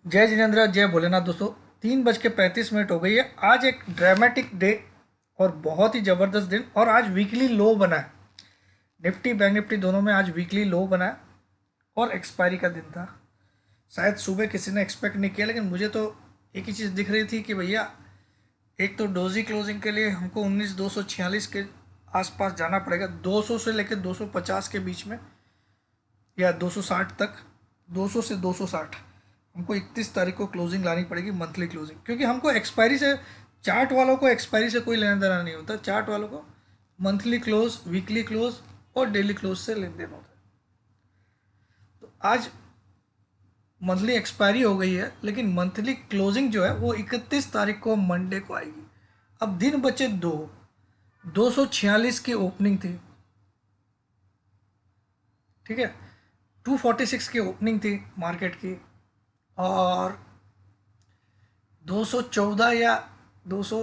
जय जिनेन्द्र, जय भोलेनाथ। दोस्तों, 3:35 हो गई है। आज एक ड्रामेटिक डे और बहुत ही ज़बरदस्त दिन। और आज वीकली लो बना है। निफ्टी बैंक निफ्टी दोनों में आज वीकली लो बना है और एक्सपायरी का दिन था। शायद सुबह किसी ने एक्सपेक्ट नहीं किया, लेकिन मुझे तो एक ही चीज़ दिख रही थी कि भैया, एक तो डोजी क्लोजिंग के लिए हमको 19,246 के आसपास जाना पड़ेगा, 200 से लेकर 250 के बीच में, या 260 तक। 200 से 260 हमको 31 तारीख को क्लोजिंग लानी पड़ेगी, मंथली क्लोजिंग। क्योंकि हमको एक्सपायरी से, चार्ट वालों को एक्सपायरी से कोई लेना देना नहीं होता। चार्ट वालों को मंथली क्लोज, वीकली क्लोज और डेली क्लोज से लेन देन होता है। तो आज मंथली एक्सपायरी हो गई है, लेकिन मंथली क्लोजिंग जो है वो 31 तारीख को मंडे को आएगी। अब दिन बचे 246 की ओपनिंग थी, ठीक है। 246 की ओपनिंग थी मार्केट की, और 214 या 200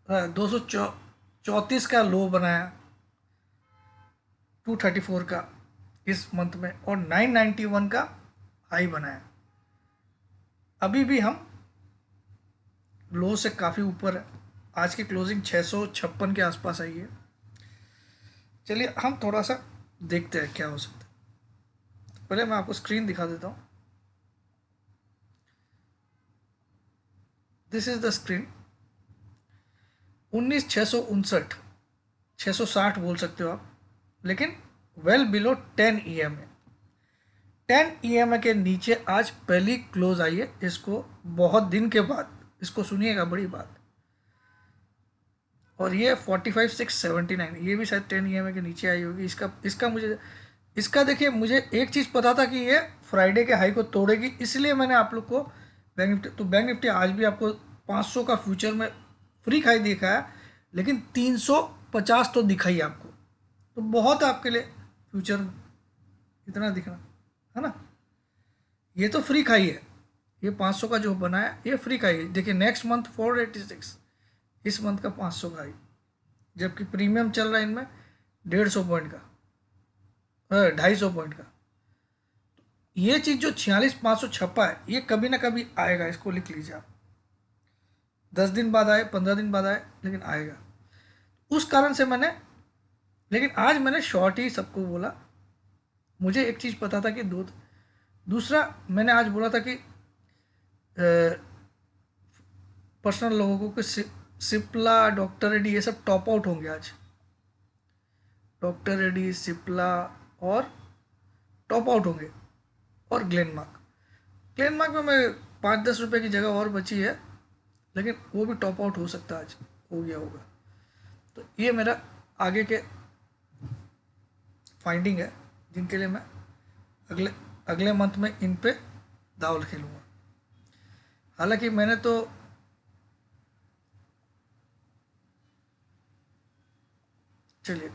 234 का लो बनाया, 234 का इस मंथ में, और 991 का हाई बनाया। अभी भी हम लो से काफ़ी ऊपर है। आज की क्लोजिंग 656 के आसपास आई है। चलिए हम थोड़ा सा देखते हैं क्या हो सकता है। पहले मैं आपको स्क्रीन दिखा देता हूँ। This is the screen. 19,659, 660 बोल सकते हो आप, लेकिन वेल बिलो 10 EMA। 10 EMA के नीचे आज पहली क्लोज आई है। इसको बहुत दिन के बाद, इसको सुनिएगा, बड़ी बात। और ये 45,679, ये भी शायद 10 EMA के नीचे आई होगी। इसका इसका मुझे इसका देखिए, मुझे एक चीज़ पता था कि ये फ्राइडे के हाई को तोड़ेगी, इसलिए मैंने आप लोग को बैंक निफ्टी आज भी आपको 500 का फ्यूचर में फ्री खाई दिखा है, लेकिन 350 तो दिखाई आपको। तो बहुत है आपके लिए फ्यूचर में इतना दिखना, है ना। ये तो फ्री खाई है। ये 500 का जो बनाया ये फ्री खाई है। देखिए नेक्स्ट मंथ 486, इस मंथ का 500 का हाई, जबकि प्रीमियम चल रहा है इनमें 150 पॉइंट का, 250 पॉइंट का। ये चीज़ जो 46,500 छपा है, ये कभी ना कभी आएगा। इसको लिख लीजिए आप। 10 दिन बाद आए, 15 दिन बाद आए, लेकिन आएगा। उस कारण से मैंने, लेकिन आज मैंने शॉर्ट ही सबको बोला। मुझे एक चीज़ पता था कि दूसरा मैंने आज बोला था कि पर्सनल लोगों को कि सिप्ला, डॉक्टर रेड्डी, ये सब टॉप आउट होंगे आज। डॉक्टर रेड्डी, सिप्ला और टॉप आउट होंगे। और ग्लेनमार्क में मैं 5-10 रुपए की जगह और बची है, लेकिन वो भी टॉप आउट हो सकता है, आज हो गया होगा। तो ये मेरा आगे के फाइंडिंग है, जिनके लिए मैं अगले अगले मंथ में इन पे दावल खेलूँगा। हालांकि मैंने तो चलिए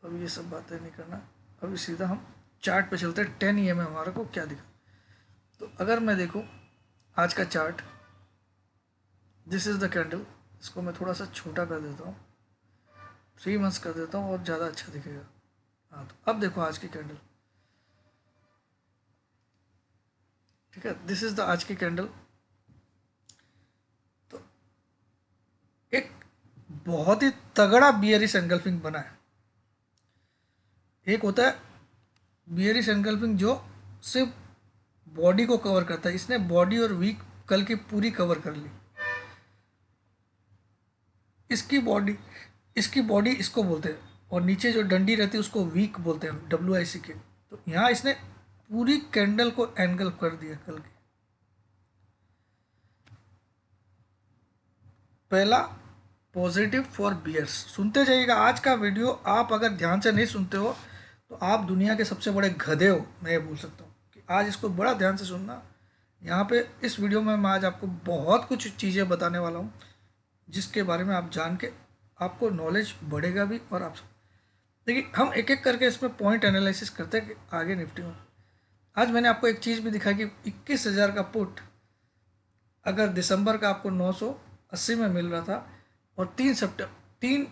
अभी ये सब बातें नहीं करना। अभी सीधा हम चार्ट पे चलते हैं। 10 EMA हमारे को क्या दिखा। तो अगर मैं देखूं आज का chart, this is the candle. इसको मैं थोड़ा सा छोटा कर देता हूँ, 3 मंथ्स कर देता हूँ, और ज़्यादा अच्छा दिखेगा। हाँ, तो अब देखो आज की कैंडल, ठीक है। दिस इज़ द आज की कैंडल। तो एक बहुत ही तगड़ा बियरिश एंगल्फिंग बना है। एक होता है बियरिश एंगल्फिंग जो सिर्फ बॉडी को कवर करता है। इसने बॉडी और वीक कल की पूरी कवर कर ली। इसकी बॉडी इसकी बॉडी इसको बोलते हैं, और नीचे जो डंडी रहती है उसको वीक बोलते हैं, WIC के। तो यहाँ इसने पूरी कैंडल को एंगल्फ कर दिया कल की। पहला पॉजिटिव फॉर बियर्स। सुनते जाइएगा आज का वीडियो। आप अगर ध्यान से नहीं सुनते हो तो आप दुनिया के सबसे बड़े गधे हो, मैं ये बोल सकता हूँ। कि आज इसको बड़ा ध्यान से सुनना। यहाँ पे इस वीडियो में मैं आज आपको बहुत कुछ चीज़ें बताने वाला हूँ, जिसके बारे में आप जान के आपको नॉलेज बढ़ेगा भी। और आप देखिए, हम एक एक करके इसमें पॉइंट एनालिसिस करते हैं कि आगे निफ्टी में। आज मैंने आपको एक चीज़ भी दिखाई कि 21,000 का पुट अगर दिसंबर का आपको 980 में मिल रहा था, और 3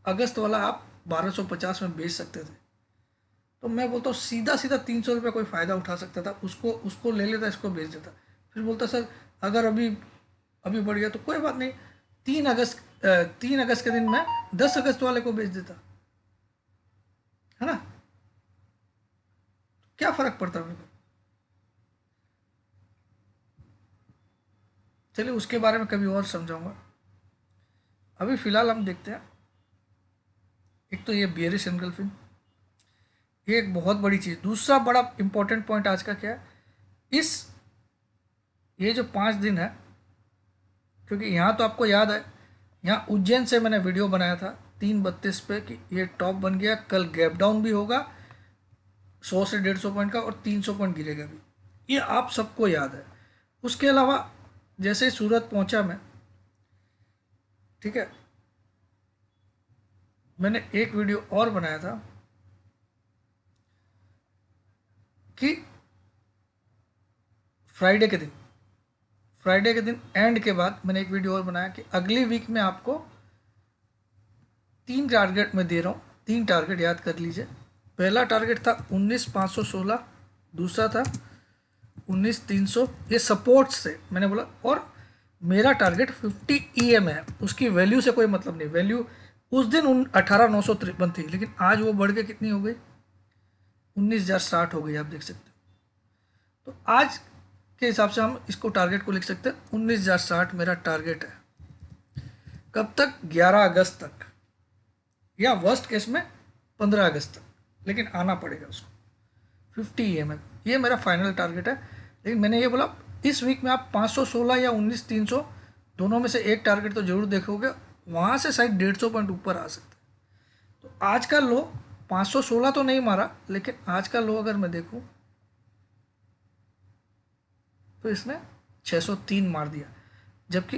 अगस्त वाला आप 1250 में बेच सकते थे। तो मैं बोलता हूँ सीधा सीधा 300 रुपये कोई फ़ायदा उठा सकता था, उसको उसको ले लेता, इसको बेच देता। फिर बोलता सर अगर अभी अभी बढ़ गया तो कोई बात नहीं, 3 अगस्त के दिन मैं 10 अगस्त वाले को बेच देता, है ना, क्या फर्क पड़ता मेरे को। चलिए उसके बारे में कभी और समझाऊंगा। अभी फिलहाल हम देखते हैं, एक तो ये बियरिश एनगल्फिंग, ये एक बहुत बड़ी चीज़। दूसरा बड़ा इंपॉर्टेंट पॉइंट आज का क्या है, इस ये जो 5 दिन है, क्योंकि यहाँ तो आपको याद है, यहाँ उज्जैन से मैंने वीडियो बनाया था 3:32 पे कि ये टॉप बन गया, कल गैप डाउन भी होगा 100 से 150 पॉइंट का और 300 पॉइंट गिरेगा भी, ये आप सबको याद है। उसके अलावा जैसे ही सूरत पहुंचा मैं, ठीक है, मैंने एक वीडियो और बनाया था कि फ्राइडे के दिन एंड के बाद मैंने एक वीडियो और बनाया कि अगली वीक में आपको 3 टारगेट में दे रहा हूँ। 3 टारगेट याद कर लीजिए। पहला टारगेट था 19,516, दूसरा था 19,300, ये सपोर्ट से मैंने बोला, और मेरा टारगेट 50 EM है, उसकी वैल्यू से कोई मतलब नहीं। वैल्यू उस दिन 18,953 थी, लेकिन आज वो बढ़ के कितनी हो गई, 19,060 हो गई, आप देख सकते हो। तो आज के हिसाब से हम इसको टारगेट को लिख सकते हैं 19,060 मेरा टारगेट है। कब तक, 11 अगस्त तक, या वर्स्ट केस में 15 अगस्त तक, लेकिन आना पड़ेगा उसको 50 EM। ये मेरा फाइनल टारगेट है। लेकिन मैंने ये बोला इस वीक में आप 516 या 19,300 दोनों में से एक टारगेट तो जरूर देखोगे, वहाँ से शायद 150 पॉइंट ऊपर आ सकते हैं। तो आज का लो 516 तो नहीं मारा, लेकिन आज का लो अगर मैं देखूँ तो इसने 603 मार दिया, जबकि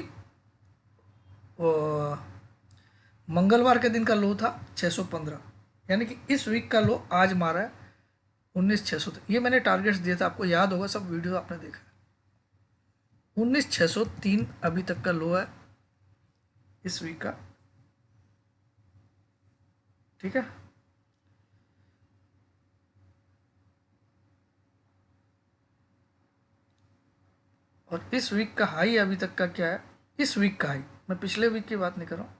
मंगलवार के दिन का लो था 615, यानी कि इस वीक का लो आज मारा है 19,600। ये मैंने टारगेट्स दिया था, आपको याद होगा, सब वीडियो आपने देखा। 19,603 अभी तक का लो है इस वीक का, ठीक है। और इस वीक का हाई अभी तक का क्या है, इस वीक का हाई, मैं पिछले वीक की बात नहीं कर रहा हूँ,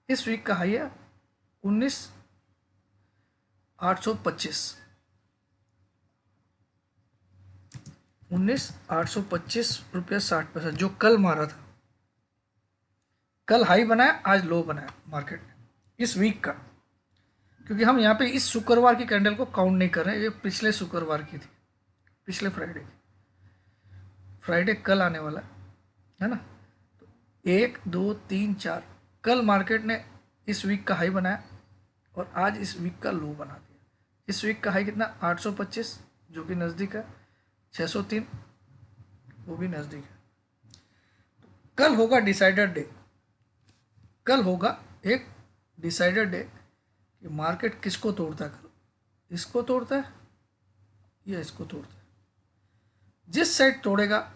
इस वीक का हाई है 19,825, 19,825 रुपया 60 पैसा, जो कल मारा था। कल हाई बनाया, आज लो बनाया मार्केट ने इस वीक का, क्योंकि हम यहाँ पे इस शुक्रवार की कैंडल को काउंट नहीं कर रहे हैं, ये पिछले शुक्रवार की थी, पिछले फ्राइडे की। फ्राइडे कल आने वाला है ना, तो 1 2 3 4, कल मार्केट ने इस वीक का हाई बनाया और आज इस वीक का लो बना दिया। इस वीक का हाई कितना, 825, जो कि नज़दीक है, 603 वो भी नज़दीक है। तो कल होगा डिसाइडेड डे, कल होगा एक डिसाइडेड डे कि मार्केट किसको तोड़ता है। कल इसको तोड़ता है या इसको तोड़ता है। जिस साइड तोड़ेगा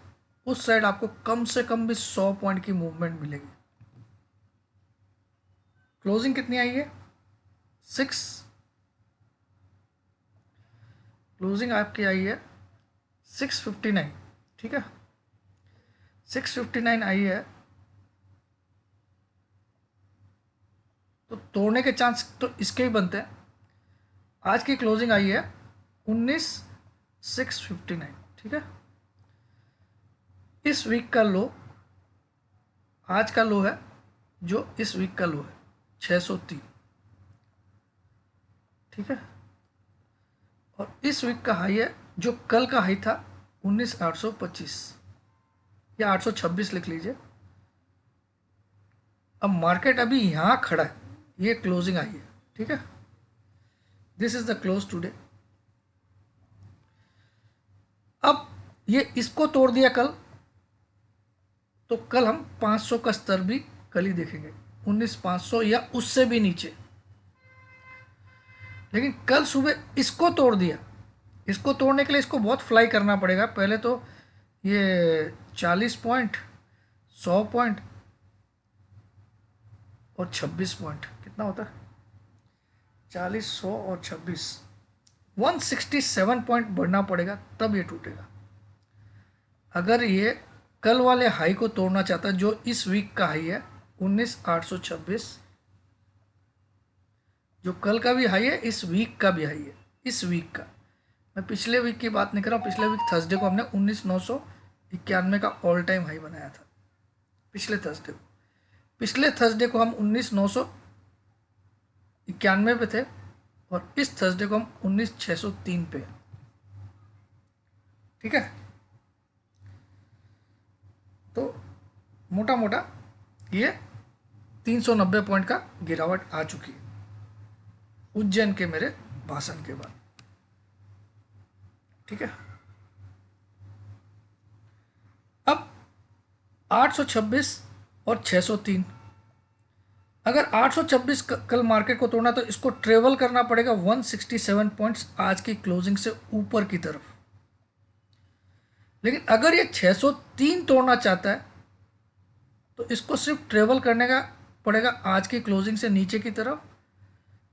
उस साइड आपको कम से कम भी 100 पॉइंट की मूवमेंट मिलेगी। क्लोजिंग कितनी आई है, 6, क्लोजिंग आपकी आई है 659, ठीक है, 659 आई है। तो तोड़ने के चांस तो इसके ही बनते हैं। आज की क्लोजिंग आई है 19,659, ठीक है। इस वीक का लो, आज का लो है जो इस वीक का लो है 603, ठीक है। और इस वीक का हाई है जो कल का हाई था 19,825 या 826 लिख लीजिए। अब मार्केट अभी यहाँ खड़ा है, ये क्लोजिंग आई है, ठीक है। This is the close today. अब ये इसको तोड़ दिया कल, तो कल हम 500 का स्तर भी कल ही देखेंगे, 19,500 या उससे भी नीचे। लेकिन कल सुबह इसको तोड़ दिया, इसको तोड़ने के लिए इसको बहुत फ्लाई करना पड़ेगा। पहले तो ये 40 पॉइंट, 100 पॉइंट और 26 पॉइंट, कितना होता है 40, 100 और 26, 167 पॉइंट बढ़ना पड़ेगा तब ये टूटेगा। अगर ये कल वाले हाई को तोड़ना चाहता है, जो इस वीक का हाई है 19,826, जो कल का भी हाई है, इस वीक का भी हाई है, इस वीक का, मैं पिछले वीक की बात नहीं कर रहा हूँ। पिछले वीक थर्सडे को हमने 19,991 का ऑल टाइम हाई बनाया था, पिछले थर्सडे को। पिछले थर्सडे को हम 19,991 पे थे, और इस थर्सडे को हम 19,603 पे हैं। ठीक है, तो मोटा मोटा ये 390 पॉइंट का गिरावट आ चुकी है उज्जैन के मेरे भाषण के बाद। ठीक है, अब 826 और 603, अगर 826 कल मार्केट को तोड़ना तो इसको ट्रेवल करना पड़ेगा 167 पॉइंट्स आज की क्लोजिंग से ऊपर की तरफ। लेकिन अगर ये 603 तोड़ना चाहता है तो इसको सिर्फ ट्रेवल करने का पड़ेगा आज की क्लोजिंग से नीचे की तरफ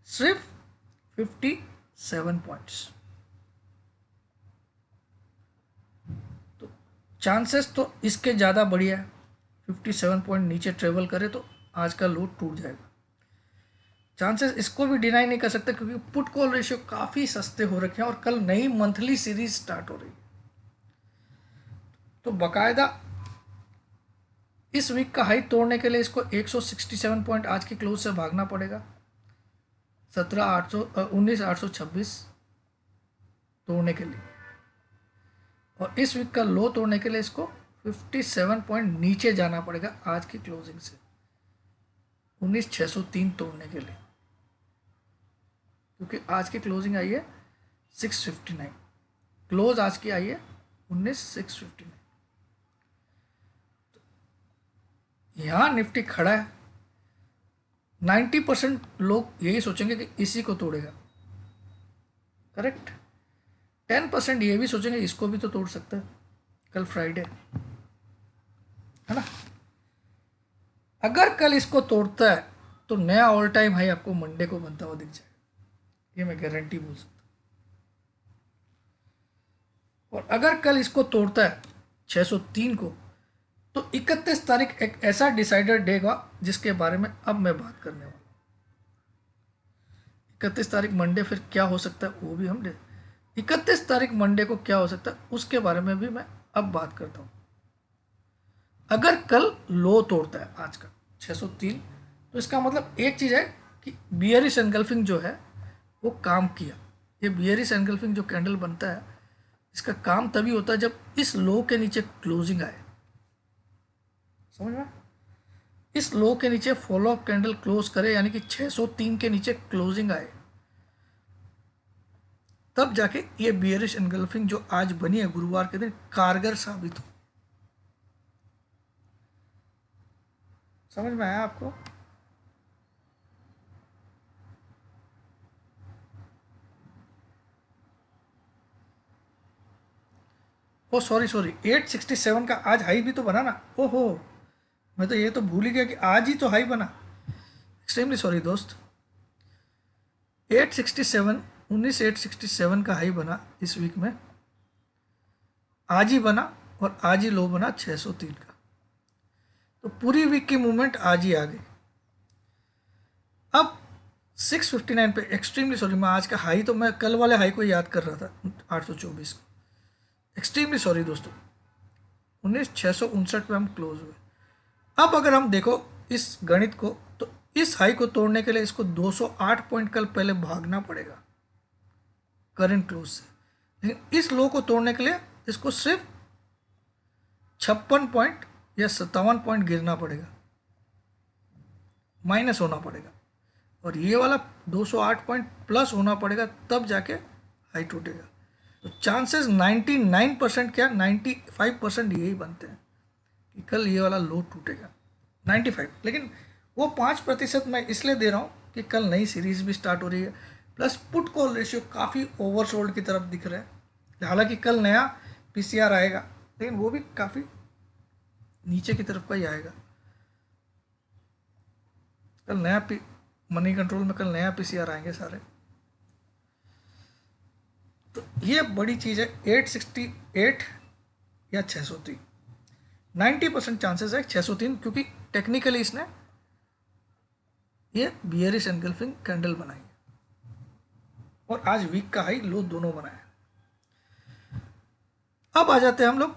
सिर्फ 57 पॉइंट्स। तो चांसेस तो इसके ज़्यादा बढ़िया है, 57 पॉइंट नीचे ट्रेवल करे तो आज का लो टूट जाएगा। चांसेस इसको भी डिनाई नहीं कर सकते, क्योंकि पुट कॉल रेशियो काफ़ी सस्ते हो रखे हैं और कल नई मंथली सीरीज स्टार्ट हो रही है। तो बकायदा इस वीक का हाई तोड़ने के लिए इसको 167 पॉइंट आज की क्लोज से भागना पड़ेगा, 19,826 तोड़ने के लिए, और इस वीक का लो तोड़ने के लिए इसको 57 पॉइंट नीचे जाना पड़ेगा आज की क्लोजिंग से, 19,603 तोड़ने के लिए, क्योंकि आज की क्लोजिंग आई है 659, क्लोज आज की आई है 19,659। यहाँ निफ्टी खड़ा है, 90% लोग यही सोचेंगे कि इसी को तोड़ेगा, करेक्ट। 10% ये भी सोचेंगे इसको भी तो तोड़ सकता है, कल फ्राइडे है ना। अगर कल इसको तोड़ता है तो नया ऑल टाइम हाई आपको मंडे को बनता हुआ दिख जाएगा, ये मैं गारंटी बोल सकता हूँ। और अगर कल इसको तोड़ता है 603 को, तो 31 तारीख एक ऐसा डिसाइडर देगा जिसके बारे में अब मैं बात करने वाला हूँ। 31 तारीख मंडे फिर क्या हो सकता है वो भी हम 31 तारीख मंडे को क्या हो सकता है उसके बारे में भी मैं अब बात करता हूँ। अगर कल लो तोड़ता है आज का 603, तो इसका मतलब एक चीज़ है कि बियरिश एनगल्फिंग जो है वो काम किया। ये बियरिश एनगल्फिंग जो कैंडल बनता है, इसका काम तभी होता है जब इस लो के नीचे क्लोजिंग आए, समझ में। इस लो के नीचे फॉलो अप कैंडल क्लोज करे, यानी कि 603 के नीचे क्लोजिंग आए, तब जाके ये बियरिश एनगल्फिंग जो आज बनी है गुरुवार के दिन कारगर साबित हो। समझ में आया आपको? ओ सॉरी 867 का आज हाई भी तो बना ना। ओहो, मैं तो ये तो भूल ही गया कि आज ही तो हाई बना। एक्सट्रीमली सॉरी दोस्त, 19,867 का हाई बना इस वीक में, आज ही बना, और आज ही लो बना 603 का। तो पूरी वीक की मूवमेंट आज ही आ गई। अब 659 पे, एक्सट्रीमली सॉरी, मैं आज का हाई तो मैं कल वाले हाई को याद कर रहा था 824 को। एक्सट्रीमली सॉरी दोस्तों, 19,659 पे हम क्लोज हुए। अब अगर हम देखो इस गणित को, तो इस हाई को तोड़ने के लिए इसको 208 पॉइंट कल पहले भागना पड़ेगा करंट क्लोज से, लेकिन इस लो को तोड़ने के लिए इसको सिर्फ 56 पॉइंट या 57 पॉइंट गिरना पड़ेगा, माइनस होना पड़ेगा, और ये वाला 208 पॉइंट प्लस होना पड़ेगा, तब जाके हाई टूटेगा। तो चांसेस 99% क्या 95% यही बनते हैं कि कल ये वाला लो टूटेगा, 95। लेकिन वो 5% मैं इसलिए दे रहा हूँ कि कल नई सीरीज भी स्टार्ट हो रही है, प्लस पुट कॉल रेशियो काफ़ी ओवरसोल्ड की तरफ दिख रहा है। हालांकि कल नया पीसीआर आएगा, लेकिन वो भी काफ़ी नीचे की तरफ का ही आएगा। कल नया मनी कंट्रोल में कल नया पीसीआर आएंगे सारे। तो ये बड़ी चीज़ है। 868 या 603। 90% चांसेस है 603, क्योंकि टेक्निकली इसने ये बियरिश एनगल्फिंग कैंडल बनाई है और आज वीक का हाई लो दोनों बनाया। अब आ जाते हैं हम लोग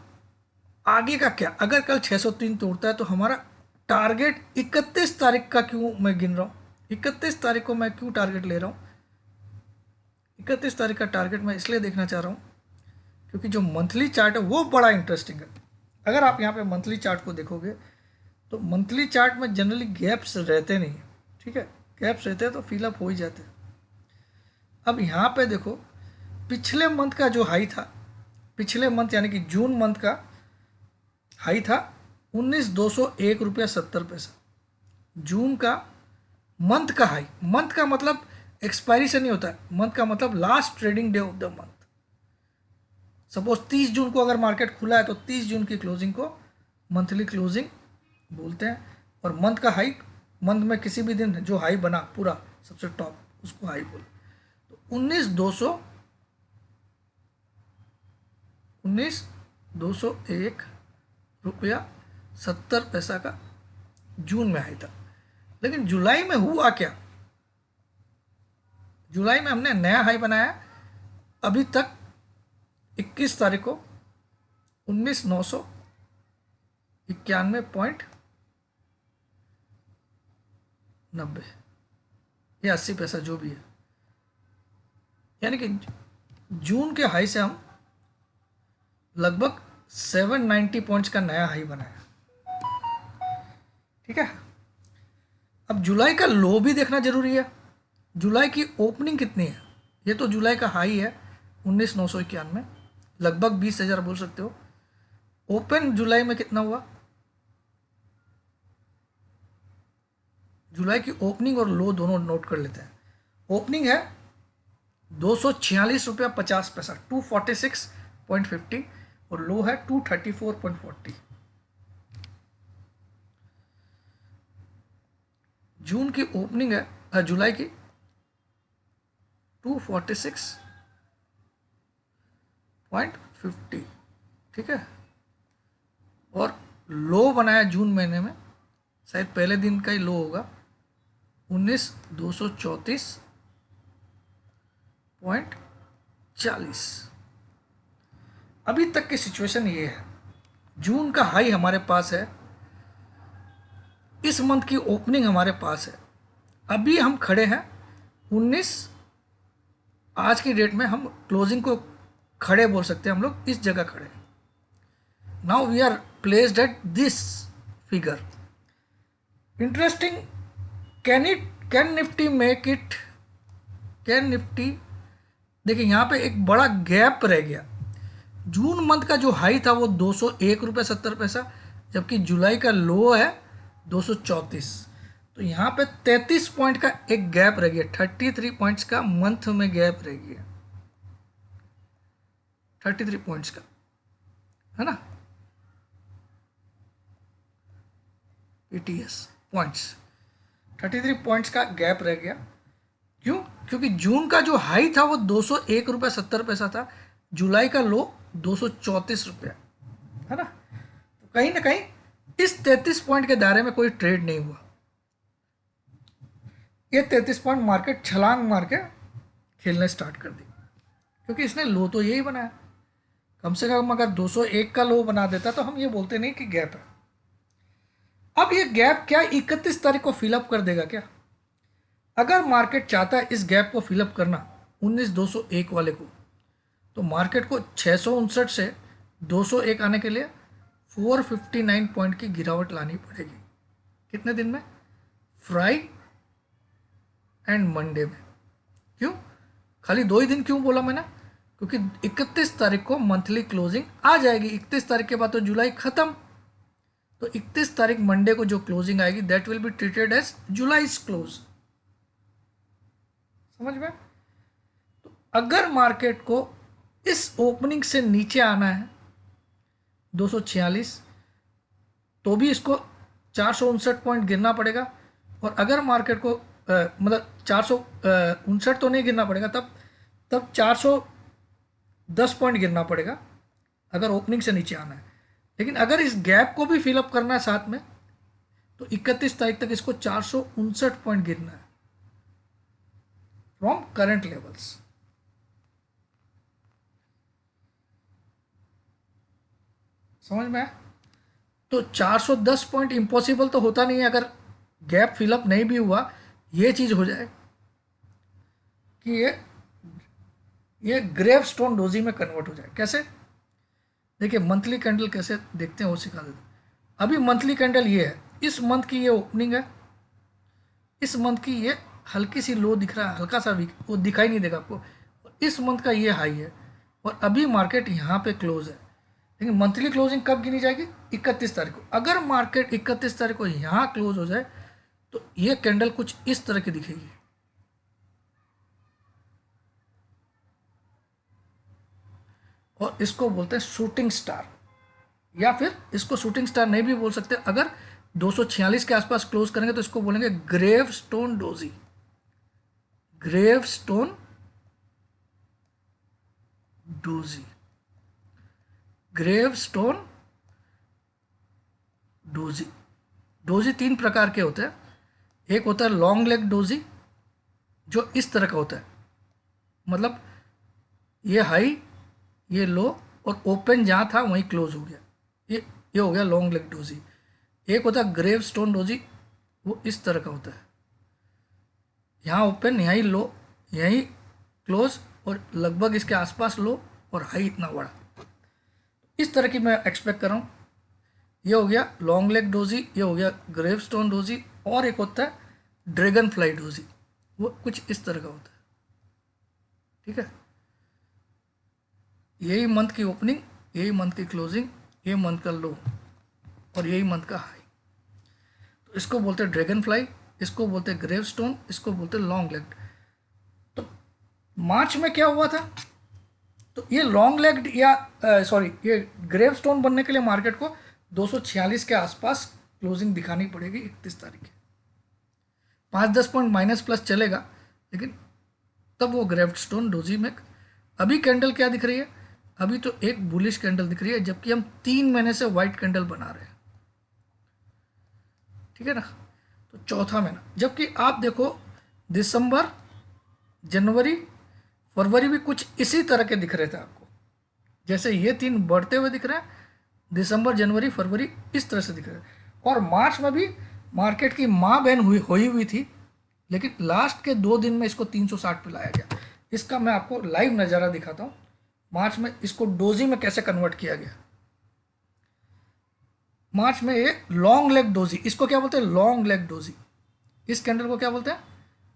आगे का क्या। अगर कल 603 तोड़ता है तो हमारा टारगेट 31 तारीख का क्यों मैं गिन रहा हूँ, 31 तारीख को मैं क्यों टारगेट ले रहा हूँ। 31 तारीख का टारगेट मैं इसलिए देखना चाह रहा हूँ क्योंकि जो मंथली चार्ट है वो बड़ा इंटरेस्टिंग है। अगर आप यहाँ पे मंथली चार्ट को देखोगे तो मंथली चार्ट में जनरली गैप्स रहते नहीं हैं, ठीक है, गैप्स रहते हैं तो फिलअप हो ही जाते हैं। अब यहाँ पे देखो पिछले मंथ का जो हाई था, पिछले मंथ यानी कि जून मंथ का हाई था 19,201 रुपया 70 पैसा। जून का मंथ का हाई, मंथ का मतलब एक्सपायरी से नहीं होता है, मंथ का मतलब last trading day of the month. Suppose 30 जून को अगर मार्केट खुला है तो 30 जून की क्लोजिंग को मंथली क्लोजिंग बोलते हैं। और मंथ का हाई, मंथ में किसी भी दिन जो हाई बना पूरा सबसे टॉप उसको हाई बोल। तो 19,201 रुपया 70 पैसा का जून में हाई था। लेकिन जुलाई में हुआ क्या, जुलाई में हमने नया हाई बनाया अभी तक 21 तारीख को 19,991.90 या 80 पैसा जो भी है, यानी कि जून के हाई से हम लगभग 790 पॉइंट्स का नया हाई बनाया, ठीक है। अब जुलाई का लो भी देखना जरूरी है, जुलाई की ओपनिंग कितनी है। ये तो जुलाई का हाई है 19,991, लगभग 20,000 बोल सकते हो। ओपन जुलाई में कितना हुआ, जुलाई की ओपनिंग और लो दोनों नोट कर लेते हैं। ओपनिंग है 246 रुपया 50 पैसा 246.50 और लो है 234.40। जून की ओपनिंग है जुलाई की 246.50, ठीक है। और लो बनाया जून महीने में, शायद पहले दिन का ही लो होगा 19,234.40। अभी तक की सिचुएशन ये है, जून का हाई हमारे पास है, इस मंथ की ओपनिंग हमारे पास है, अभी हम खड़े हैं 19, आज की डेट में हम क्लोजिंग को खड़े बोल सकते हैं, हम लोग इस जगह खड़े हैं। Now we are placed at this figure. Interesting, can Nifty make it, can Nifty, देखिए यहाँ पे एक बड़ा गैप रह गया। जून मंथ का जो हाई था वो 201 रुपये 70 पैसा, जबकि जुलाई का लो है 234। तो यहाँ पे 33 पॉइंट का एक गैप रह गया, 33 पॉइंट्स का मंथ में गैप रह गया, 33 पॉइंट्स का, है ना, पीटीएस पॉइंट्स, 33 पॉइंट्स का गैप रह गया। क्यों, क्योंकि जून का जो हाई था वो 201 रुपया 70 पैसा था, जुलाई का लो 234 रुपया, है ना। तो कहीं ना कहीं इस 33 पॉइंट के दायरे में कोई ट्रेड नहीं हुआ। ये 33 पॉइंट मार्केट छलांग मार के खेलने स्टार्ट कर दी, क्योंकि इसने लो तो यही बनाया। कम से कम अगर 201 का लो बना देता तो हम ये बोलते नहीं कि गैप है। अब ये गैप क्या 31 तारीख को फिलअप कर देगा क्या? अगर मार्केट चाहता है इस गैप को फिलअप करना 19,201 वाले को, तो मार्केट को 659 से 201 आने के लिए 459 पॉइंट की गिरावट लानी पड़ेगी। कितने दिन में? फ्राइडे एंड मंडे में। क्यों खाली 2 ही दिन क्यों बोला मैंने? क्योंकि 31 तारीख को मंथली क्लोजिंग आ जाएगी। 31 तारीख के बाद तो जुलाई खत्म, तो 31 तारीख मंडे को जो क्लोजिंग आएगी that will be treated as July's close. समझ में? तो अगर मार्केट को इस ओपनिंग से नीचे आना है 246, तो भी इसको 459 पॉइंट गिरना पड़ेगा। और अगर मार्केट को मतलब 459 तो नहीं गिरना पड़ेगा, तब 410 पॉइंट गिरना पड़ेगा। अगर ओपनिंग से नीचे आना है। लेकिन अगर इस गैप को भी फिलअप करना है साथ में, तो 31 तारीख तक इसको 459 पॉइंट गिरना है फ्रॉम करंट लेवल्स। समझ में आया? तो 410 पॉइंट इम्पॉसिबल तो होता नहीं है अगर गैप फिलअप नहीं भी हुआ, ये चीज हो जाए कि ये ग्रेव स्टोन डोजी में कन्वर्ट हो जाए। कैसे? देखिए मंथली कैंडल कैसे देखते हैं वो सिखा देते हैं। अभी मंथली कैंडल ये है, इस मंथ की ये ओपनिंग है, इस मंथ की ये हल्की सी लो दिख रहा है, हल्का सा वीक, वो दिखाई नहीं देगा आपको। इस मंथ का ये हाई है और अभी मार्केट यहाँ पे क्लोज है। लेकिन मंथली क्लोजिंग कब गिनी जाएगी? 31 तारीख को। अगर मार्केट 31 तारीख को यहाँ क्लोज हो जाए तो ये कैंडल कुछ इस तरह की दिखेगी। और इसको बोलते हैं शूटिंग स्टार, या फिर इसको शूटिंग स्टार नहीं भी बोल सकते। अगर 246 के आसपास क्लोज करेंगे तो इसको बोलेंगे gravestone doji. Gravestone doji, gravestone doji. Doji तीन प्रकार के होते हैं। एक होता है लॉन्ग लेग डोजी, जो इस तरह का होता है, मतलब ये हाई, ये लो, और ओपन जहाँ था वहीं क्लोज हो गया। ये हो गया लॉन्ग लेग डोजी। एक होता है ग्रेव स्टोन डोजी, वो इस तरह का होता है, यहाँ ओपन, यहीं लो, यहीं क्लोज, और लगभग इसके आसपास लो और हाई इतना बड़ा। इस तरह की मैं एक्सपेक्ट कर रहा हूँ। ये हो गया लॉन्ग लेग डोजी, ये हो गया ग्रेव स्टोन डोजी, और एक होता है ड्रैगन फ्लाई डोजी, वो कुछ इस तरह का होता है। ठीक है, यही मंथ की ओपनिंग, यही मंथ की क्लोजिंग, ये मंथ का लो और यही मंथ का हाई। तो इसको बोलते हैं ड्रैगन फ्लाई, इसको बोलते हैं ग्रेव स्टोन, इसको बोलते हैं लॉन्ग लेग। तो मार्च में क्या हुआ था? तो ये लॉन्ग लेग या सॉरी ये ग्रेव स्टोन बनने के लिए मार्केट को 246 के आसपास क्लोजिंग दिखानी पड़ेगी 31 तारीख। 5-10 पॉइंट माइनस प्लस चलेगा, लेकिन तब वो ग्रेव स्टोन डोजी में। अभी कैंडल क्या दिख रही है? अभी तो एक बुलिश कैंडल दिख रही है, जबकि हम 3 महीने से व्हाइट कैंडल बना रहे हैं। ठीक है ना? तो चौथा महीना, जबकि आप देखो दिसंबर, जनवरी, फरवरी भी कुछ इसी तरह के दिख रहे थे आपको। जैसे ये 3 बढ़ते हुए दिख रहे हैं, दिसंबर, जनवरी, फरवरी इस तरह से दिख रहे हैं। और मार्च में भी मार्केट की माँ बहन हुई थी, लेकिन लास्ट के 2 दिन में इसको 360 पे लाया गया। इसका मैं आपको लाइव नज़ारा दिखाता हूँ, मार्च में इसको डोजी में कैसे कन्वर्ट किया गया। मार्च में ये लॉन्ग लेग डोजी, इसको क्या बोलते हैं? Long leg doji. इस कैंडल को क्या बोलते हैं?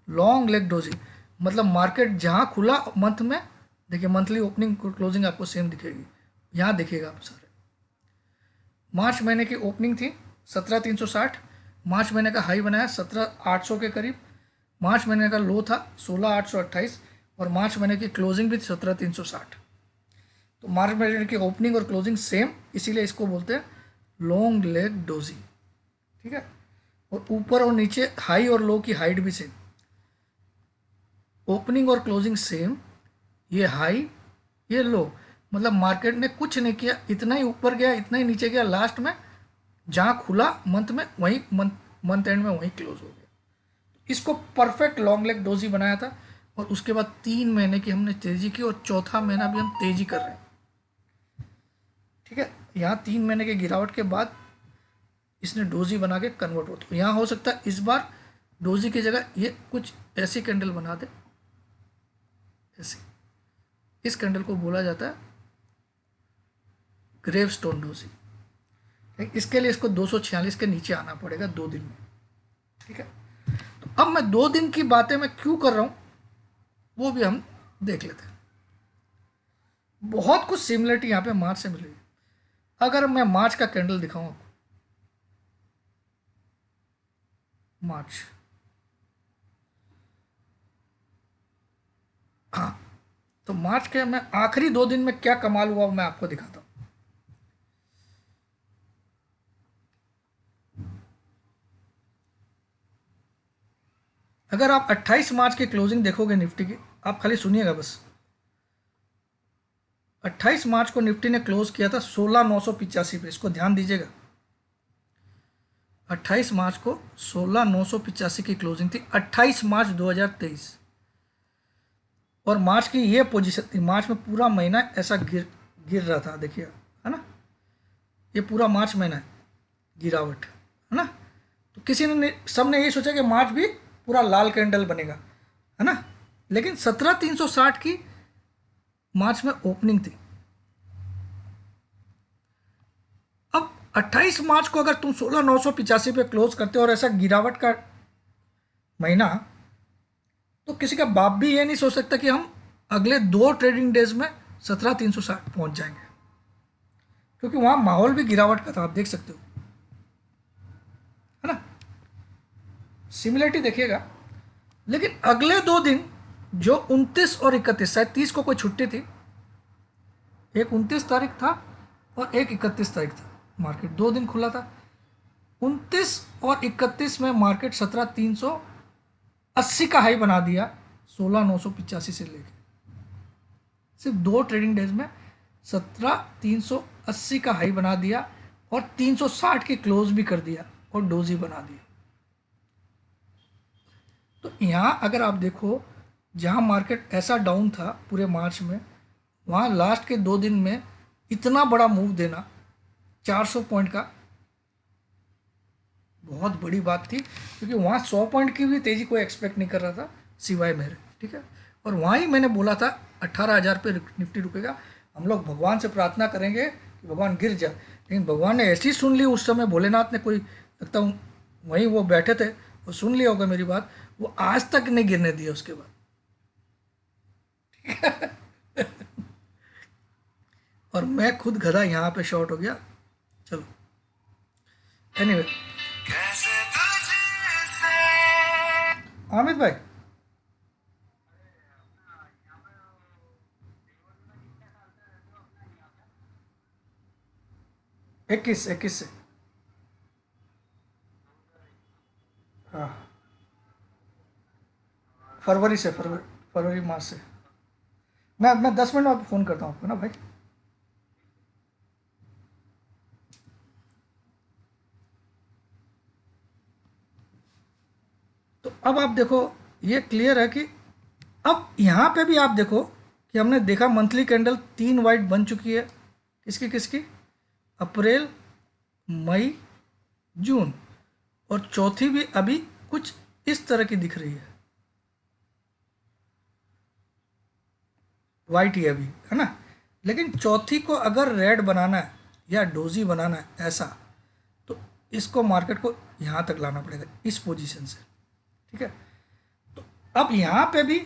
Long leg doji. मतलब मार्केट जहाँ खुला मंथ में, देखिए मंथली ओपनिंग क्लोजिंग आपको सेम दिखेगी, यहाँ दिखेगा आप सारे। मार्च महीने की ओपनिंग थी 17,360, मार्च महीने का हाई बनाया 17,800 के करीब, मार्च महीने का लो था 16,828, और मार्च महीने की क्लोजिंग भी 17,360। तो मार्च महीने की ओपनिंग और क्लोजिंग सेम, इसीलिए इसको बोलते हैं लॉन्ग लेग डोजी। ठीक है, और ऊपर और नीचे हाई और लो की हाइट भी सेम, ओपनिंग और क्लोजिंग सेम, ये हाई ये लो। मतलब मार्केट ने कुछ नहीं किया, इतना ही ऊपर गया इतना ही नीचे गया, लास्ट में जहाँ खुला मंथ में वहीं मंथ एंड में वहीं क्लोज हो गया। इसको परफेक्ट लॉन्ग लेग डोजी बनाया था, और उसके बाद 3 महीने की हमने तेजी की, और चौथा महीना भी हम तेजी कर रहे हैं। ठीक है, यहाँ 3 महीने के गिरावट के बाद इसने डोजी बना के कन्वर्ट हो, तो यहाँ हो सकता है इस बार डोजी की जगह ये कुछ ऐसी कैंडल बना दे, ऐसी। इस कैंडल को बोला जाता है ग्रेव स्टोन डोजी। इसके लिए इसको 246 के नीचे आना पड़ेगा 2 दिन में। ठीक है, तो अब मैं 2 दिन की बातें मैं क्यों कर रहा हूं वो भी हम देख लेते हैं। बहुत कुछ सिमिलरिटी यहां पे मार्च से मिलेगी। अगर मैं मार्च का कैंडल दिखाऊं आपको, मार्च, हाँ, तो मार्च के मैं आखिरी 2 दिन में क्या कमाल हुआ मैं आपको दिखाता हूं। अगर आप 28 मार्च की क्लोजिंग देखोगे निफ्टी की, आप खाली सुनिएगा बस। 28 मार्च को निफ्टी ने क्लोज किया था 16,985 पे, इसको ध्यान दीजिएगा। 28 मार्च को 16,985 की क्लोजिंग थी, 28 मार्च 2023। और मार्च की ये पोजीशन थी, मार्च में पूरा महीना ऐसा गिर गिर रहा था, देखिए, है ना, ये पूरा मार्च महीना है गिरावट, है ना। तो किसी ने सबने ये सोचा कि मार्च भी पूरा लाल कैंडल बनेगा, है ना, लेकिन 17,360 की मार्च में ओपनिंग थी। अब 28 मार्च को अगर तुम 16,985 पे क्लोज करते हो और ऐसा गिरावट का महीना, तो किसी का बाप भी ये नहीं सोच सकता कि हम अगले 2 ट्रेडिंग डेज में 17,360 पहुंच जाएंगे, क्योंकि वहां माहौल भी गिरावट का था, आप देख सकते हो, है ना। सिमिलरिटी देखिएगा। लेकिन अगले 2 दिन जो 29 और 31, शायद 30 को कोई छुट्टी थी, एक 29 तारीख था और एक 31 तारीख था, मार्केट 2 दिन खुला था। 29 और 31 में मार्केट 17,380 का हाई बना दिया, 16,985 से लेकर सिर्फ 2 ट्रेडिंग डेज में 17,380 का हाई बना दिया और 360 की क्लोज भी कर दिया और डोजी बना दिया। तो यहाँ अगर आप देखो, जहाँ मार्केट ऐसा डाउन था पूरे मार्च में, वहाँ लास्ट के 2 दिन में इतना बड़ा मूव देना 400 पॉइंट का बहुत बड़ी बात थी, क्योंकि वहाँ 100 पॉइंट की भी तेज़ी कोई एक्सपेक्ट नहीं कर रहा था सिवाय मेरे, ठीक है। और वहाँ ही मैंने बोला था 18,000 पे निफ्टी रुकेगा, हम लोग भगवान से प्रार्थना करेंगे कि भगवान गिर जाए, लेकिन भगवान ने ऐसी सुन ली उस समय, भोलेनाथ ने, कोई लगता हूँ वहीं वो बैठे थे और सुन लिया होगा मेरी बात, वो आज तक नहीं गिरने दिया उसके बाद। और मैं खुद गधा यहाँ पे शॉर्ट हो गया। चलो, एनीवे, अमित भाई, 21 से, हाँ, फरवरी से, फरवरी मार्च से। मैं 10 मिनट में फ़ोन करता हूँ आपको ना भाई। तो अब आप देखो, ये क्लियर है कि अब यहाँ पे भी आप देखो कि हमने देखा मंथली कैंडल 3 वाइट बन चुकी है, किसकी किसकी, अप्रैल, मई, जून, और चौथी भी अभी कुछ इस तरह की दिख रही है, वाइट ही अभी, है ना। लेकिन चौथी को अगर रेड बनाना है या डोजी बनाना है ऐसा, तो इसको मार्केट को यहाँ तक लाना पड़ेगा इस पोजीशन से, ठीक है। तो अब यहाँ पे भी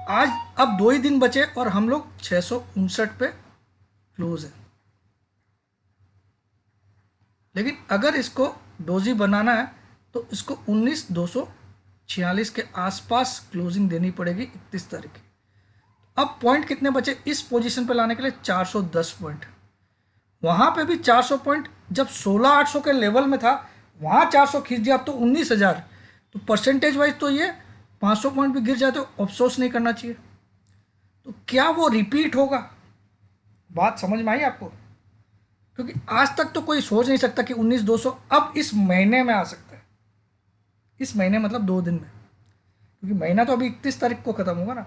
आज अब 2 ही दिन बचे और हम लोग 659 पे क्लोज है। लेकिन अगर इसको डोजी बनाना है तो इसको 19,246 के आसपास क्लोजिंग देनी पड़ेगी 31 तारीख की। अब पॉइंट कितने बचे इस पोजीशन पे लाने के लिए, 410 पॉइंट। वहां पे भी 400 पॉइंट, जब 16,800 के लेवल में था वहां 400 खींच दिया, अब तो 19,000। तो परसेंटेज वाइज तो ये 500 पॉइंट भी गिर जाए तो अफसोस नहीं करना चाहिए। तो क्या वो रिपीट होगा? बात समझ में आई आपको? क्योंकि आज तक तो कोई सोच नहीं सकता कि 19,200 अब इस महीने में आ सकता है। इस महीने मतलब 2 दिन में, क्योंकि महीना तो अभी 31 तारीख को ख़त्म होगा ना।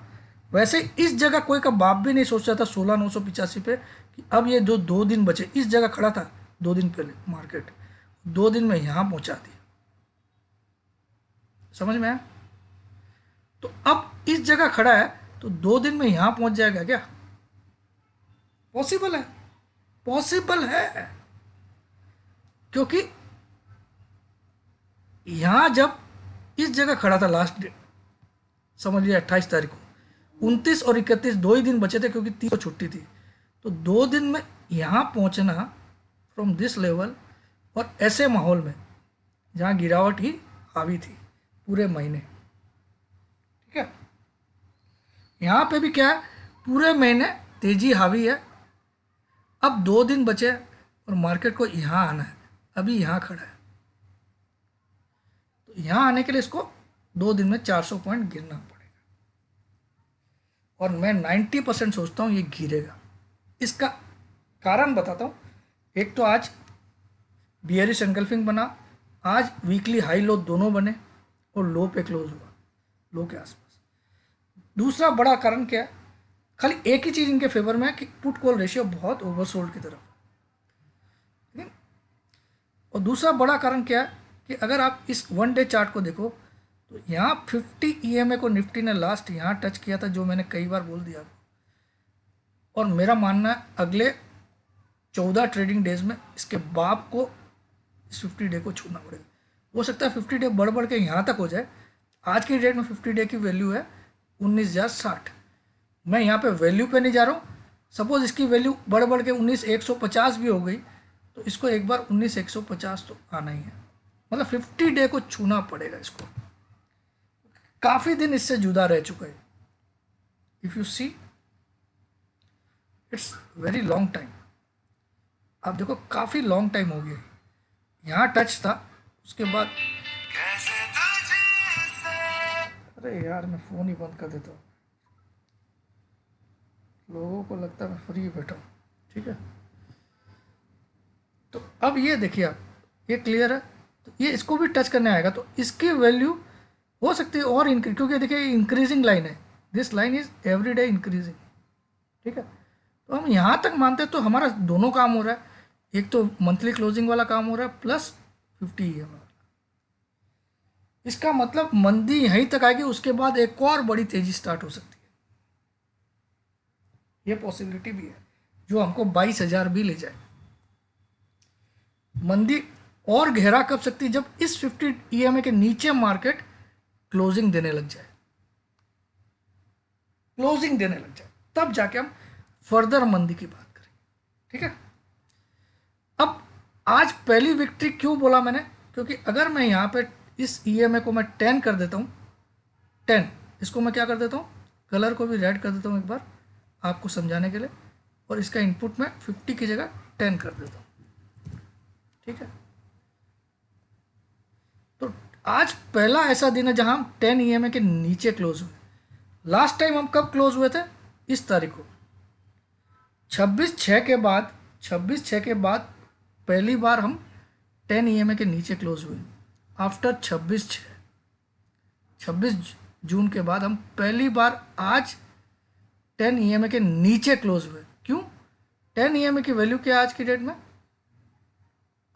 वैसे इस जगह कोई का बाप भी नहीं सोच रहा था 16,985 पे कि अब ये जो 2 दिन बचे, इस जगह खड़ा था 2 दिन पहले मार्केट, 2 दिन में यहाँ पहुँचा दिया। समझ में आया? तो अब इस जगह खड़ा है तो 2 दिन में यहाँ पहुँच जाएगा क्या? पॉसिबल है, पॉसिबल है। क्योंकि यहाँ जब इस जगह खड़ा था लास्ट डेट, समझ लिया 28 तारीख को, 29 और 31 2 ही दिन बचे थे क्योंकि 30 को छुट्टी थी। तो 2 दिन में यहाँ पहुँचना फ्रॉम दिस लेवल, और ऐसे माहौल में जहाँ गिरावट ही हावी थी पूरे महीने, ठीक है। यहाँ पे भी क्या है, पूरे महीने तेजी हावी है। अब 2 दिन बचे और मार्केट को यहाँ आना है, अभी यहाँ खड़ा है। तो यहाँ आने के लिए इसको 2 दिन में 400 पॉइंट गिरना पड़ेगा। और मैं 90% सोचता हूँ ये गिरेगा। इसका कारण बताता हूँ। एक तो आज बियरिश एनगल्फिंग बना, आज वीकली हाई लो दोनों बने और लो पे क्लोज हुआ, लो के आसपास। दूसरा बड़ा कारण क्या है, खाली एक ही चीज़ इनके फेवर में है कि पुट कॉल रेशियो बहुत ओवरसोल्ड की तरफ है। और दूसरा बड़ा कारण क्या है कि अगर आप इस 1 डे चार्ट को देखो तो यहाँ 50 ईएमए को निफ्टी ने लास्ट यहाँ टच किया था, जो मैंने कई बार बोल दिया। और मेरा मानना है अगले 14 ट्रेडिंग डेज में इसके बाप को इस 50 डे को छूना पड़ेगा। हो सकता है 50 डे बढ़ बढ़ के यहाँ तक हो जाए। आज की डेट में 50 डे की वैल्यू है 19,060। मैं यहाँ पे वैल्यू पे नहीं जा रहा हूँ। सपोज इसकी वैल्यू बढ़ बढ़ के 19,150 भी हो गई तो इसको एक बार 19,150 तो आना ही है। मतलब 50 डे को छूना पड़ेगा इसको। काफ़ी दिन इससे जुदा रह चुका है। If you see it's very long time. आप देखो काफ़ी लॉन्ग टाइम हो गया। यहाँ टच था, उसके बाद अरे यार मैं फ़ोन ही बंद कर देता हूँ, लोगों को लगता है मैं फ्री बैठा हूँ। ठीक है, तो अब ये देखिए आप, ये क्लियर है। तो ये इसको भी टच करने आएगा तो इसकी वैल्यू हो सकती है और इंक्रीज, क्योंकि देखिए इंक्रीजिंग लाइन है, this line is every day increasing. ठीक है, तो हम यहाँ तक मानते हैं तो हमारा दोनों काम हो रहा है। एक तो मंथली क्लोजिंग वाला काम हो रहा है प्लस 50 ईएमआई वाला। इसका मतलब मंदी यहीं तक आएगी, उसके बाद एक और बड़ी तेजी स्टार्ट हो सकती है। ये पॉसिबिलिटी भी है जो हमको 22,000 भी ले जाए। मंदी और गहरा कब सकती है, जब इस 50 ईएमए के नीचे मार्केट क्लोजिंग देने लग जाए, क्लोजिंग देने लग जाए, तब जाके हम फर्दर मंदी की बात करेंगे। ठीक है, अब आज पहली विक्ट्री क्यों बोला मैंने, क्योंकि अगर मैं यहाँ पे इस ईएमए को मैं 10 कर देता हूँ, 10, इसको मैं क्या कर देता हूँ, कलर को भी रेड कर देता हूँ एक बार आपको समझाने के लिए, और इसका इनपुट में 50 की जगह 10 कर देता हूँ। ठीक है, तो आज पहला ऐसा दिन है जहां हम 10 ईएमए के नीचे क्लोज हुए। लास्ट टाइम हम कब क्लोज हुए थे, इस तारीख को 26/6 के बाद, 26/6 के बाद पहली बार हम 10 ईएमए के नीचे क्लोज हुए। आफ्टर 26 जून के बाद हम पहली बार आज 10 ईएमए के नीचे क्लोज हुए। क्यों, 10 ईएमए की वैल्यू क्या है आज की डेट में,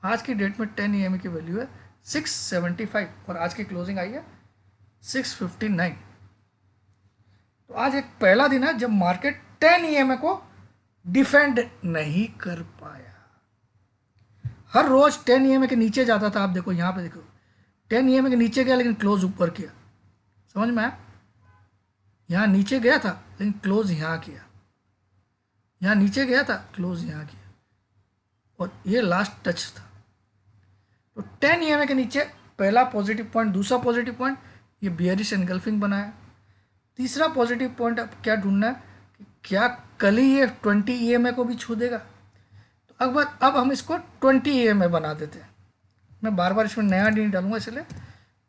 आज की डेट में 10 ईएमए की वैल्यू है 675 और आज की क्लोजिंग आई है 659। तो आज एक पहला दिन है जब मार्केट 10 ईएमए को डिफेंड नहीं कर पाया। हर रोज 10 ईएमए के नीचे जाता था, आप देखो यहाँ पे देखो 10 ईएमए के नीचे गया लेकिन क्लोज ऊपर किया। समझ में आया, यहाँ नीचे गया था लेकिन क्लोज यहाँ किया, यहाँ नीचे गया था क्लोज यहाँ किया, और ये लास्ट टच था। तो 10 ईएमए के नीचे पहला पॉजिटिव पॉइंट। दूसरा पॉजिटिव पॉइंट, ये बियरिश एनगल्फिंग बनाया। तीसरा पॉजिटिव पॉइंट अब क्या ढूंढना है कि क्या कल ही ये 20 ईएमए को भी छू देगा। तो अब हम इसको 20 ईएमए बना देते हैं। मैं बार बार इसमें नया नहीं डालूंगा, इसलिए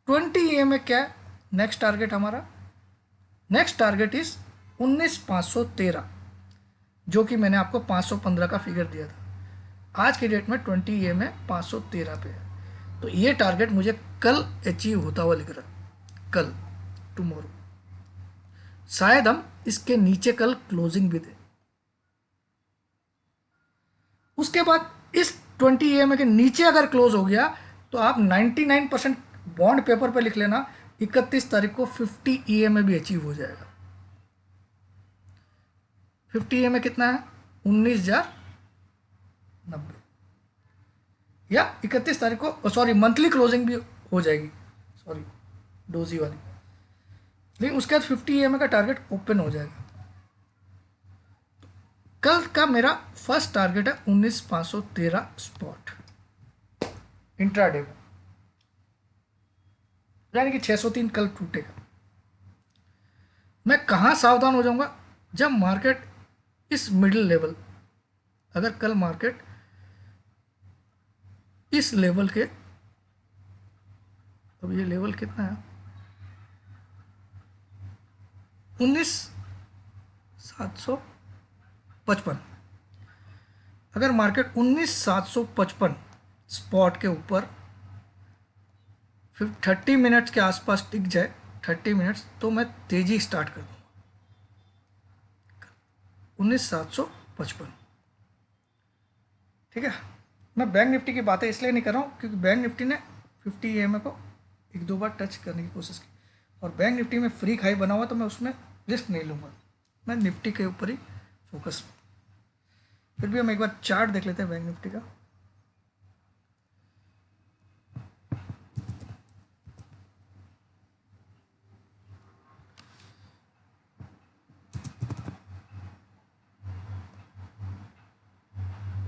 20 ईएमए क्या है नेक्स्ट टारगेट हमारा। नेक्स्ट टारगेट इज 19,513, जो कि मैंने आपको 515 का फिगर दिया था। आज की डेट में 20 ईएमए 513 पे है। तो ये टारगेट मुझे कल अचीव होता हुआ लिख रहा है, कल, टुमारो। शायद हम इसके नीचे कल क्लोजिंग भी दें। उसके बाद इस 20 ईएमए के नीचे अगर क्लोज हो गया तो आप 99% बॉन्ड पेपर पे लिख लेना 31 तारीख को 50 ईएमए भी अचीव हो जाएगा। 50 ईएमए कितना है, 19,090, या 31 तारीख को, सॉरी मंथली क्लोजिंग भी हो जाएगी, सॉरी डोजी वाली, लेकिन उसके बाद 50 ईएमए का टारगेट ओपन हो जाएगा। कल का मेरा फर्स्ट टारगेट है 19,513 स्पॉट इंट्राडे में, यानी कि 603 कल टूटेगा। मैं कहाँ सावधान हो जाऊंगा, जब मार्केट इस मिडिल लेवल, अगर कल मार्केट इस लेवल के, अब ये लेवल कितना है, 19 19,755। अगर मार्केट 19,755 स्पॉट के ऊपर फिर 30 मिनट्स के आसपास टिक जाए, 30 मिनट्स, तो मैं तेजी स्टार्ट कर दूँगा 19,755। ठीक है। मैं बैंक निफ्टी की बातें इसलिए नहीं कर रहा हूँ क्योंकि बैंक निफ्टी ने 50 EMA को एक दो बार टच करने की कोशिश की, और बैंक निफ्टी में फ्री हाई बना हुआ, तो मैं उसमें रिस्क नहीं लूँगा, मैं निफ्टी के ऊपर ही फोकस। फिर भी हम एक बार चार्ट देख लेते हैं बैंक निफ्टी का।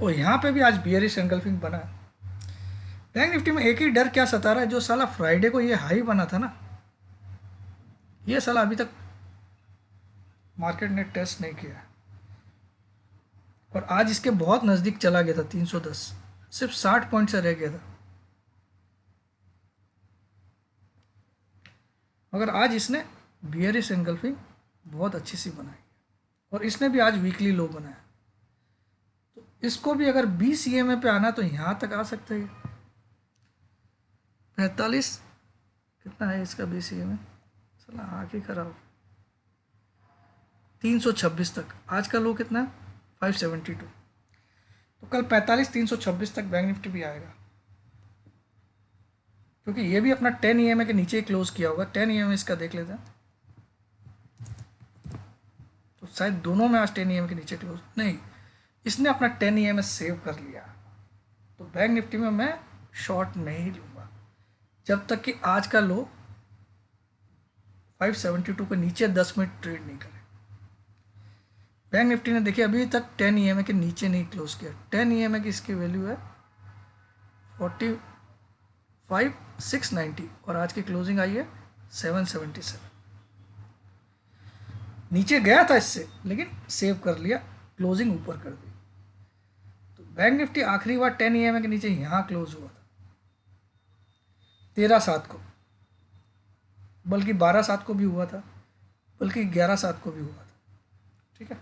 और यहाँ पे भी आज बियरिश एंगल्फिंग बना है। बैंक निफ्टी में एक ही डर क्या सता रहा है, जो साला फ्राइडे को ये हाई बना था ना, ये साला अभी तक मार्केट ने टेस्ट नहीं किया है, और आज इसके बहुत नज़दीक चला गया था 310, सिर्फ 60 पॉइंट से रह गया था। मगर आज इसने बियरिश एंगल्फिंग बहुत अच्छी सी बनाई, और इसने भी आज वीकली लो बनाया, तो इसको भी अगर 20 EMA पे आना तो यहाँ तक आ सकता है। 45 कितना है इसका 20 EMA, चला आँख ही खराब। 326 तक, आज का लो कितना है 572, तो कल 45,326 तक बैंक निफ्टी भी आएगा, क्योंकि ये भी अपना 10 EMA के नीचे ही क्लोज किया होगा। 10 EMA इसका देख लेते हैं, तो शायद दोनों में आज 10 EMA के नीचे क्लोज नहीं, इसने अपना 10 EMA सेव कर लिया, तो बैंक निफ्टी में मैं शॉर्ट नहीं लूँगा जब तक कि आज का लो 572 के नीचे 10 मिनट ट्रेड नहीं करे। बैंक निफ्टी ने देखिए अभी तक 10 EMA के नीचे नहीं क्लोज किया। 10 EMA की इसकी वैल्यू है 45,690, और आज की क्लोजिंग आई है 777। नीचे गया था इससे, लेकिन सेव कर लिया, क्लोजिंग ऊपर कर दी। तो बैंक निफ्टी आखिरी बार 10 EMA के नीचे यहाँ क्लोज हुआ था 13/7 को, बल्कि 12/7 को भी हुआ था, बल्कि 11/7 को भी हुआ था। ठीक है,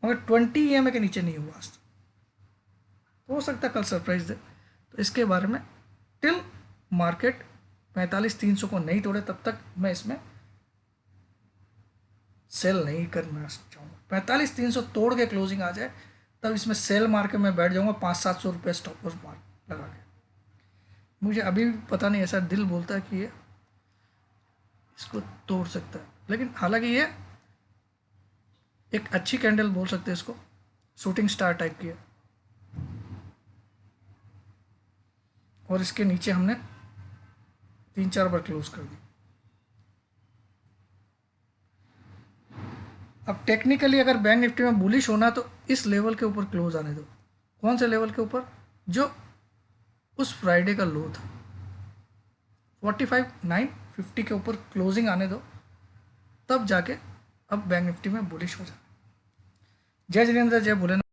मगर 20 EMA के नीचे नहीं हुआ आज तक, तो हो सकता है कल सरप्राइज दे। तो इसके बारे में टिल मार्केट 45,300 को नहीं तोड़े तब तक मैं इसमें सेल नहीं करना चाहूँगा। 45,300 तोड़ के क्लोजिंग आ जाए तब इसमें सेल मार के मैं बैठ जाऊँगा 500-700 रुपये स्टॉप लॉस मार लगा के। मुझे अभी भी पता नहीं, ऐसा दिल बोलता है कि ये इसको तोड़ सकता है, लेकिन हालांकि ये एक अच्छी कैंडल बोल सकते हैं इसको, शूटिंग स्टार टाइप की है, और इसके नीचे हमने 3-4 बार क्लोज कर दी। अब टेक्निकली अगर बैंक निफ्टी में बुलिश होना तो इस लेवल के ऊपर क्लोज आने दो। कौन से लेवल के ऊपर? जो उस फ्राइडे का लो था 45,950 के ऊपर क्लोजिंग आने दो, तब जाके अब बैंक निफ्टी में बुलिश हो जाए। जय जिनेंद्र, जय भोलेनाथ।